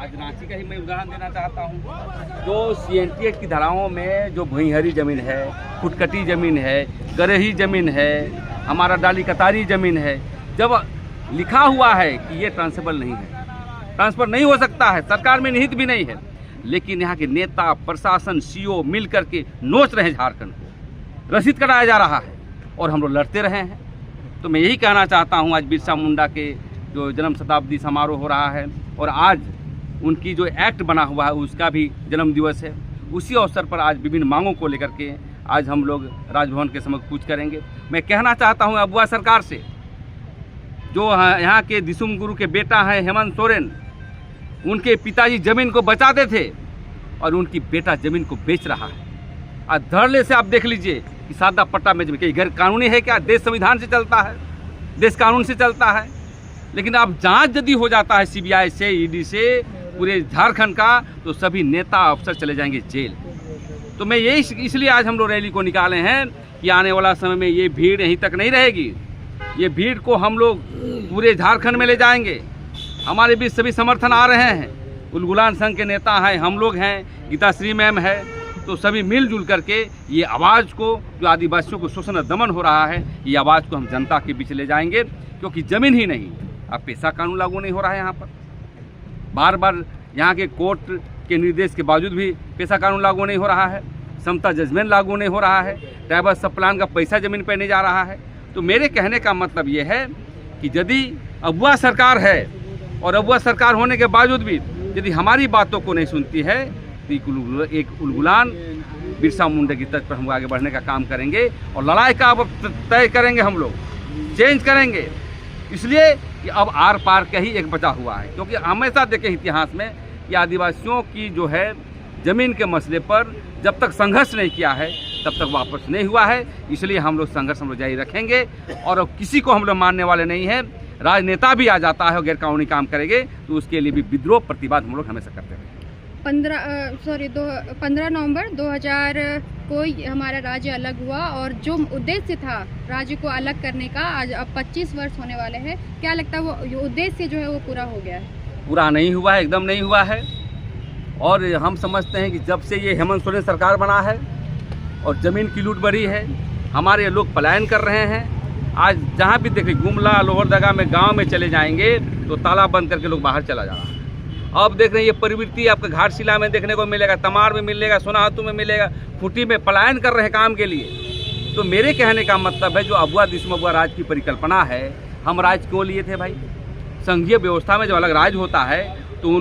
आज रांची का ही मैं उदाहरण देना चाहता हूँ। जो CNT एक्ट की धाराओं में जो भुइंहरी ज़मीन है, फुटकटी ज़मीन है, गरही ज़मीन है, हमारा डाली कतारी ज़मीन है, जब लिखा हुआ है कि ये ट्रांसफर नहीं है, ट्रांसफ़र नहीं हो सकता है, सरकार में निहित भी नहीं है, लेकिन यहाँ के नेता प्रशासन CO मिल करके नोच रहे हैं झारखंड को, रसीद कराया जा रहा है और हम लोग लड़ते रहे हैं। तो मैं यही कहना चाहता हूँ, आज बिरसा मुंडा के जो जन्म शताब्दी समारोह हो रहा है और आज उनकी जो एक्ट बना हुआ है उसका भी जन्म दिवस है, उसी अवसर पर आज विभिन्न मांगों को लेकर के आज हम लोग राजभवन के समक्ष कूच करेंगे। मैं कहना चाहता हूँ अबुआ सरकार से, जो यहाँ के दिसुम गुरु के बेटा हैं हेमंत सोरेन, उनके पिताजी ज़मीन को बचाते थे और उनकी बेटा ज़मीन को बेच रहा है। आज धड़ल्ले से आप देख लीजिए कि सादा पट्टा में ज़मीन गैर कानूनी है क्या? देश संविधान से चलता है, देश कानून से चलता है, लेकिन अब जांच यदि हो जाता है CBI से, ED से, पूरे झारखंड का, तो सभी नेता अफसर चले जाएंगे जेल। तो मैं यही इसलिए आज हम लोग रैली को निकाले हैं कि आने वाला समय में ये भीड़ यहीं तक नहीं रहेगी, ये भीड़ को हम लोग पूरे झारखंड में ले जाएंगे। हमारे बीच सभी समर्थन आ रहे हैं, उलगुलान संघ के नेता हैं, हम लोग हैं, गीताश्री मैम है, तो सभी मिलजुल करके ये आवाज़ को, जो आदिवासियों को शोषण और दमन हो रहा है, ये आवाज़ को हम जनता के बीच ले जाएंगे। क्योंकि ज़मीन ही नहीं, अब पेशा कानून लागू नहीं हो रहा है यहाँ पर, बार बार यहाँ के कोर्ट के निर्देश के बावजूद भी पेशा कानून लागू नहीं हो रहा है, समता जजमेंट लागू नहीं हो रहा है, ट्राइबल सब प्लान का पैसा ज़मीन पर नहीं जा रहा है। तो मेरे कहने का मतलब ये है कि यदि अबुआ सरकार है और अबुआ सरकार होने के बावजूद भी यदि हमारी बातों को नहीं सुनती है, तो एक उलगुलान बिरसा मुंडा की तर्ज पर हम आगे बढ़ने का काम करेंगे और लड़ाई का अब तय करेंगे, हम लोग चेंज करेंगे। इसलिए कि अब आर पार का ही एक बचा हुआ है, क्योंकि हमेशा देखें इतिहास में कि आदिवासियों की जो है ज़मीन के मसले पर जब तक संघर्ष नहीं किया है तब तक वापस नहीं हुआ है। इसलिए हम लोग संघर्ष हम लोग जारी रखेंगे और अब किसी को हम लोग मानने वाले नहीं हैं। राजनेता भी आ जाता है और गैर कानूनी काम करेंगे तो उसके लिए भी विद्रोह प्रतिवाद हम लोग हमेशा करते हैं। 15 नवंबर 2000 को हमारा राज्य अलग हुआ और जो उद्देश्य था राज्य को अलग करने का, आज अब 25 वर्ष होने वाले हैं। क्या लगता है वो उद्देश्य जो है वो पूरा हो गया है? पूरा नहीं हुआ है, एकदम नहीं हुआ है। और हम समझते हैं कि जब से ये हेमंत सोरेन सरकार बना है और ज़मीन की लूट बढ़ी है, हमारे लोग पलायन कर रहे हैं। आज जहाँ भी देखें, गुमला, लोहरदगा में गाँव में चले जाएंगे तो ताला बंद करके लोग बाहर चला जा रहा है। अब देख रहे हैं ये प्रवृत्ति आपके घाटशिला में देखने को मिलेगा, तमाड़ में मिलेगा, सोनाहातू में मिलेगा, फुटी में पलायन कर रहे हैं काम के लिए। तो मेरे कहने का मतलब है, जो अबुआ दिसुम अबुआ राज की परिकल्पना है, हम राज क्यों लिए थे भाई? संघीय व्यवस्था में जब अलग राज होता है तो उन